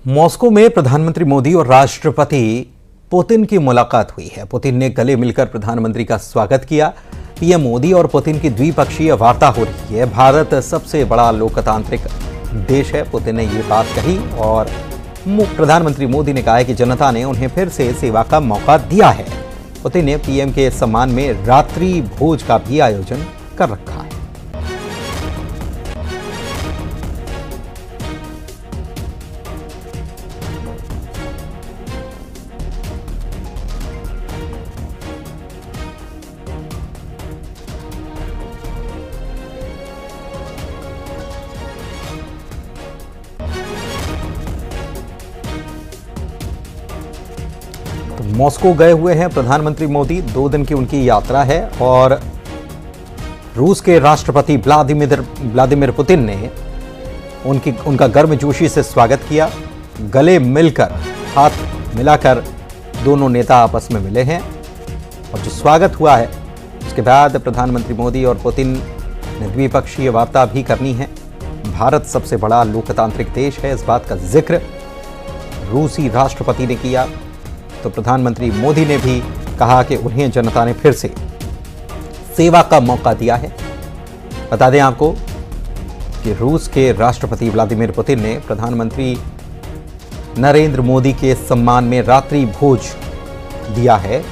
Moscow में प्रधानमंत्री मोदी और राष्ट्रपति पुतिन की मुलाकात हुई है। पुतिन ने गले मिलकर प्रधानमंत्री का स्वागत किया। पीएम मोदी और पुतिन की द्विपक्षीय वार्ता हो रही है। भारत सबसे बड़ा लोकतांत्रिक देश है, पुतिन ने ये बात कही और प्रधानमंत्री मोदी ने कहा है कि जनता ने उन्हें फिर से सेवा का मौका दिया है। पुतिन ने पीएम के सम्मान में रात्रि भोज का भी आयोजन कर रखा है। मॉस्को गए हुए हैं प्रधानमंत्री मोदी। 2 दिन की उनकी यात्रा है और रूस के राष्ट्रपति व्लादिमीर पुतिन ने उनका गर्मजोशी से स्वागत किया। गले मिलकर, हाथ मिलाकर दोनों नेता आपस में मिले हैं और जो स्वागत हुआ है उसके बाद प्रधानमंत्री मोदी और पुतिन ने द्विपक्षीय वार्ता भी करनी है। भारत सबसे बड़ा लोकतांत्रिक देश है, इस बात का जिक्र रूसी राष्ट्रपति ने किया। तो प्रधानमंत्री मोदी ने भी कहा कि उन्हें जनता ने फिर से सेवा का मौका दिया है। बता दें आपको कि रूस के राष्ट्रपति व्लादिमीर पुतिन ने प्रधानमंत्री नरेंद्र मोदी के सम्मान में रात्रि भोज दिया है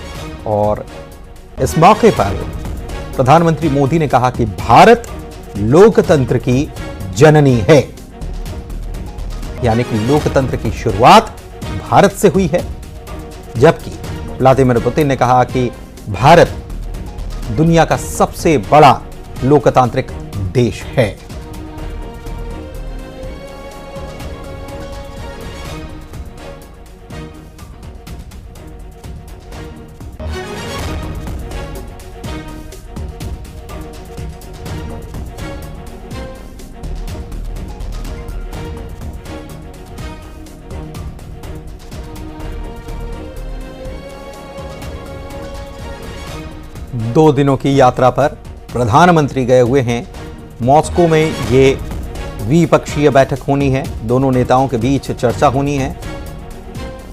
और इस मौके पर प्रधानमंत्री मोदी ने कहा कि भारत लोकतंत्र की जननी है, यानी कि लोकतंत्र की शुरुआत भारत से हुई है। जबकि व्लादिमीर पुतिन ने कहा कि भारत दुनिया का सबसे बड़ा लोकतांत्रिक देश है। दो दिनों की यात्रा पर प्रधानमंत्री गए हुए हैं। मॉस्को में ये द्विपक्षीय बैठक होनी है, दोनों नेताओं के बीच चर्चा होनी है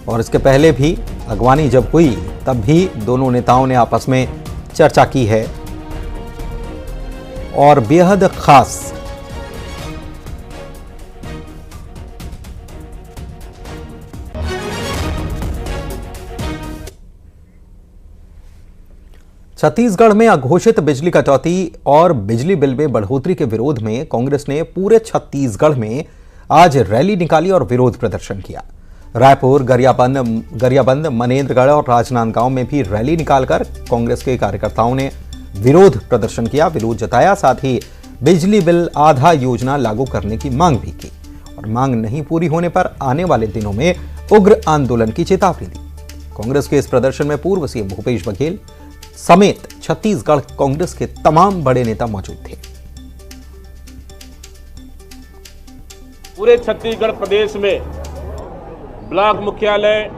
और इसके पहले भी अगवानी जब हुई तब भी दोनों नेताओं ने आपस में चर्चा की है और बेहद खास छत्तीसगढ़ में अघोषित बिजली कटौती और बिजली बिल में बढ़ोतरी के विरोध में कांग्रेस ने पूरे छत्तीसगढ़ में आज रैली निकाली और विरोध प्रदर्शन किया। रायपुर, गरियाबंद, मनेन्द्रगढ़ और राजनांदगांव में भी रैली निकालकर कांग्रेस के कार्यकर्ताओं ने विरोध प्रदर्शन किया, विरोध जताया। साथ ही बिजली बिल आधा योजना लागू करने की मांग भी की और मांग नहीं पूरी होने पर आने वाले दिनों में उग्र आंदोलन की चेतावनी दी। कांग्रेस के इस प्रदर्शन में पूर्व सीएम भूपेश बघेल समेत छत्तीसगढ़ कांग्रेस के तमाम बड़े नेता मौजूद थे। पूरे छत्तीसगढ़ प्रदेश में ब्लॉक मुख्यालय,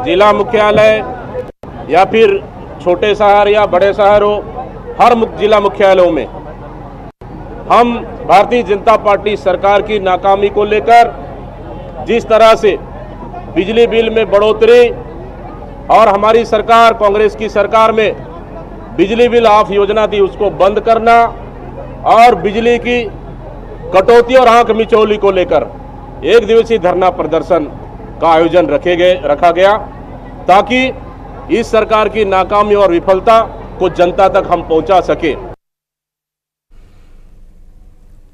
जिला मुख्यालय या फिर छोटे शहर या बड़े शहरों, हर जिला मुख्यालयों में हम भारतीय जनता पार्टी सरकार की नाकामी को लेकर जिस तरह से बिजली बिल में बढ़ोतरी और हमारी सरकार, कांग्रेस की सरकार में बिजली बिल ऑफ योजना थी उसको बंद करना और बिजली की कटौती और आंख मिचौली को लेकर एक दिवसीय धरना प्रदर्शन का आयोजन रखा गया ताकि इस सरकार की नाकामी और विफलता को जनता तक हम पहुंचा सके।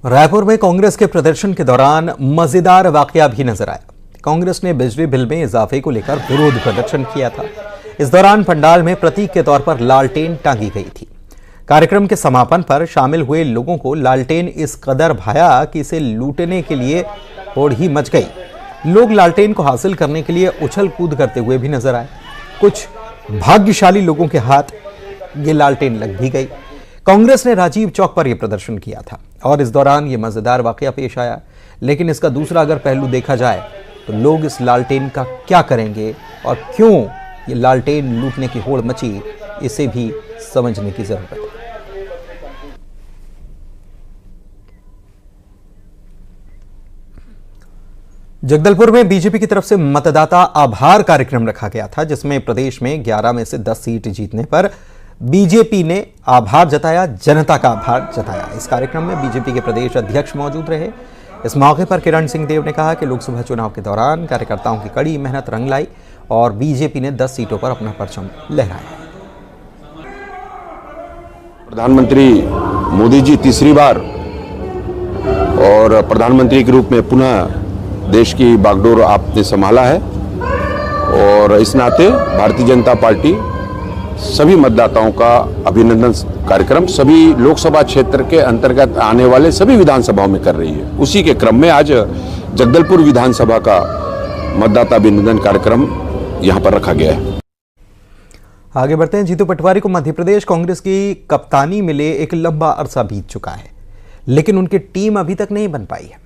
रायपुर में कांग्रेस के प्रदर्शन के दौरान मजेदार वाकया भी नजर आया। कांग्रेस ने बिजली बिल में इजाफे को लेकर विरोध प्रदर्शन किया था। इस दौरान पंडाल में प्रतीक के तौर पर लालटेन टांगी गई थी। कार्यक्रम के समापन पर शामिल हुए लोगों को लालटेन इस कदर भाया कि इसे लूटने के लिए होड़ ही मच गई। लोग लालटेन को हासिल करने के लिए उछल कूद करते हुए भी नजर आए। कुछ भाग्यशाली लोगों के हाथ ये लालटेन लग भी गई। कांग्रेस ने राजीव चौक पर यह प्रदर्शन किया था और इस दौरान यह मजेदार वाकया पेश आया। लेकिन इसका दूसरा अगर पहलू देखा जाए तो लोग इस लालटेन का क्या करेंगे और क्यों ये लालटेन लूटने की होड़ मची, इसे भी समझने की जरूरत है। जगदलपुर में बीजेपी की तरफ से मतदाता आभार कार्यक्रम रखा गया था, जिसमें प्रदेश में 11 में से 10 सीट जीतने पर बीजेपी ने आभार जताया, जनता का आभार जताया। इस कार्यक्रम में बीजेपी के प्रदेश अध्यक्ष मौजूद रहे। इस मौके पर किरण सिंह देव ने कहा कि लोकसभा चुनाव के दौरान कार्यकर्ताओं की कड़ी मेहनत रंग लाई और बीजेपी ने 10 सीटों पर अपना परचम लहराया। प्रधानमंत्री मोदी जी तीसरी बार और प्रधानमंत्री के रूप में पुनः देश की बागडोर आपने संभाला है और इस नाते भारतीय जनता पार्टी सभी मतदाताओं का अभिनंदन कार्यक्रम सभी लोकसभा क्षेत्र के अंतर्गत आने वाले सभी विधानसभाओं में कर रही है। उसी के क्रम में आज जगदलपुर विधानसभा का मतदाता अभिनंदन कार्यक्रम यहां पर रखा गया है। आगे बढ़ते हैं। जीतू पटवारी को मध्य प्रदेश कांग्रेस की कप्तानी मिले एक लंबा अरसा बीत चुका है, लेकिन उनकी टीम अभी तक नहीं बन पाई है।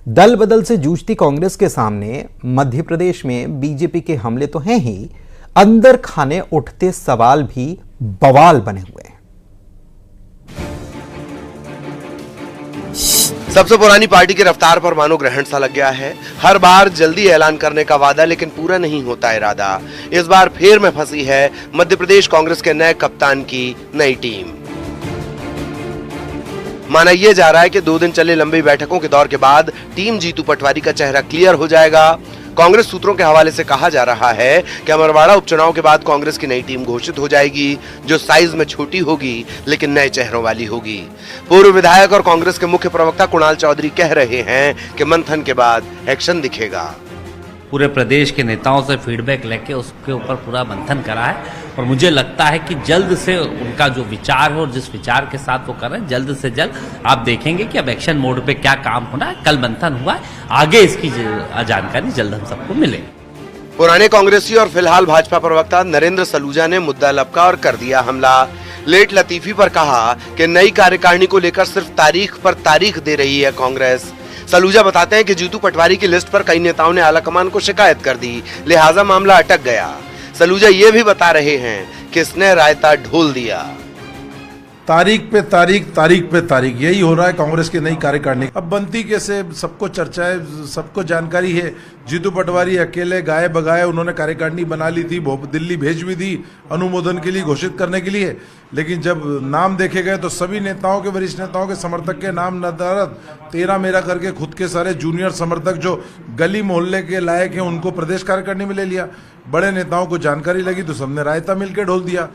दल बदल से जूझती कांग्रेस के सामने मध्य प्रदेश में बीजेपी के हमले तो हैं ही, अंदर खाने उठते सवाल भी बवाल बने हुए हैं। सबसे पुरानी पार्टी की रफ्तार पर मानो ग्रहण सा लग गया है। हर बार जल्दी ऐलान करने का वादा, लेकिन पूरा नहीं होता इरादा। इस बार फेर में फंसी है मध्य प्रदेश कांग्रेस के नए कप्तान की नई टीम। माना यह जा रहा है कि 2 दिन चले लंबी बैठकों के दौर के बाद टीम जीतू पटवारी का चेहरा क्लियर हो जाएगा। कांग्रेस सूत्रों के हवाले से कहा जा रहा है कि अमरवाड़ा उपचुनाव के बाद कांग्रेस की नई टीम घोषित हो जाएगी, जो साइज में छोटी होगी लेकिन नए चेहरों वाली होगी। पूर्व विधायक और कांग्रेस के मुख्य प्रवक्ता कुणाल चौधरी कह रहे हैं कि मंथन के बाद एक्शन दिखेगा। पूरे प्रदेश के नेताओं से फीडबैक लेके उसके ऊपर पूरा मंथन करा है और मुझे लगता है कि जल्द से उनका जो विचार है और जिस विचार के साथ वो कर रहे हैं, जल्द से जल्द आप देखेंगे कि अब एक्शन मोड पे क्या काम होना है। कल मंथन हुआ है, आगे इसकी जानकारी जल्द हम सबको मिलेगी। पुराने कांग्रेसी और फिलहाल भाजपा प्रवक्ता नरेंद्र सलूजा ने मुद्दा लपका और कर दिया हमला। लेट लतीफी पर कहा कि नई कार्यकारिणी को लेकर सिर्फ तारीख पर तारीख दे रही है कांग्रेस। सलूजा बताते हैं कि जीतू पटवारी की लिस्ट पर कई नेताओं ने आलाकमान को शिकायत कर दी, लिहाजा मामला अटक गया। सलूजा ये भी बता रहे हैं कि इसने रायता ढोल दिया। तारीख पे तारीख यही हो रहा है कांग्रेस की नई कार्यकारिणी। अब बनती कैसे, सबको चर्चा है, सबको जानकारी है। जीतू पटवारी अकेले गाए बगाए उन्होंने कार्यकारिणी बना ली थी, दिल्ली भेज भी दी अनुमोदन के लिए, घोषित करने के लिए। लेकिन जब नाम देखे गए तो सभी नेताओं के, वरिष्ठ नेताओं के समर्थक के नाम नदारद तेरा मेरा करके खुद के सारे जूनियर समर्थक जो गली मोहल्ले के लायक हैं उनको प्रदेश कार्यकारिणी में ले लिया। बड़े नेताओं को जानकारी लगी तो सबने रायता मिलकर ढोल दिया।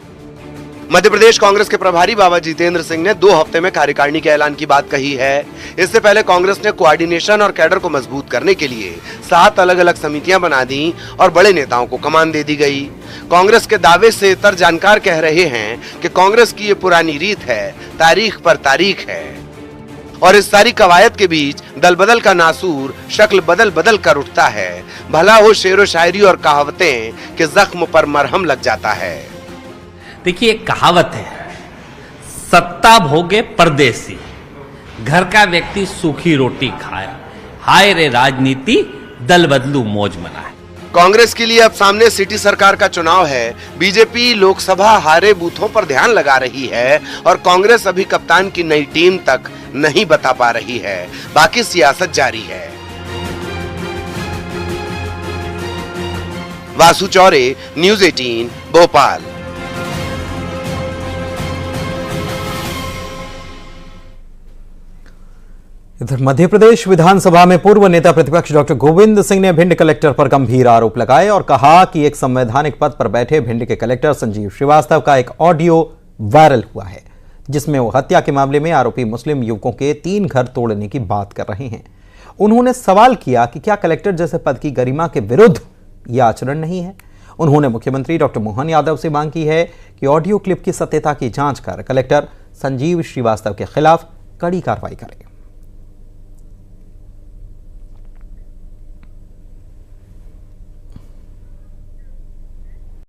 मध्य प्रदेश कांग्रेस के प्रभारी बाबा जितेंद्र सिंह ने 2 हफ्ते में कार्यकारिणी के ऐलान की बात कही है। इससे पहले कांग्रेस ने कोऑर्डिनेशन और कैडर को मजबूत करने के लिए 7 अलग अलग समितियां बना दी और बड़े नेताओं को कमान दे दी गई। कांग्रेस के दावे से इतर जानकार कह रहे हैं कि कांग्रेस की ये पुरानी रीत है, तारीख पर तारीख है। और इस सारी कवायद के बीच दल बदल का नासूर शक्ल बदल बदल कर उठता है। भला हो शेरो शायरी और कहावतें कि जख्म पर मरहम लग जाता है। देखिए, एक कहावत है, सत्ता भोगे परदेसी, घर का व्यक्ति सूखी रोटी खाए, हाय रे राजनीति दल बदलू मौज मनाए। कांग्रेस के लिए अब सामने सिटी सरकार का चुनाव है। बीजेपी लोकसभा हारे बूथों पर ध्यान लगा रही है और कांग्रेस अभी कप्तान की नई टीम तक नहीं बता पा रही है। बाकी सियासत जारी है। वासु चौरे, न्यूज़ 18, भोपाल। इधर मध्य प्रदेश विधानसभा में पूर्व नेता प्रतिपक्ष डॉक्टर गोविंद सिंह ने भिंड कलेक्टर पर गंभीर आरोप लगाए और कहा कि एक संवैधानिक पद पर बैठे भिंड के कलेक्टर संजीव श्रीवास्तव का एक ऑडियो वायरल हुआ है, जिसमें वो हत्या के मामले में आरोपी मुस्लिम युवकों के 3 घर तोड़ने की बात कर रहे हैं। उन्होंने सवाल किया कि क्या कलेक्टर जैसे पद की गरिमा के विरुद्ध यह आचरण नहीं है। उन्होंने मुख्यमंत्री डॉक्टर मोहन यादव से मांग की है कि ऑडियो क्लिप की सत्यता की जांच कर कलेक्टर संजीव श्रीवास्तव के खिलाफ कड़ी कार्रवाई करें।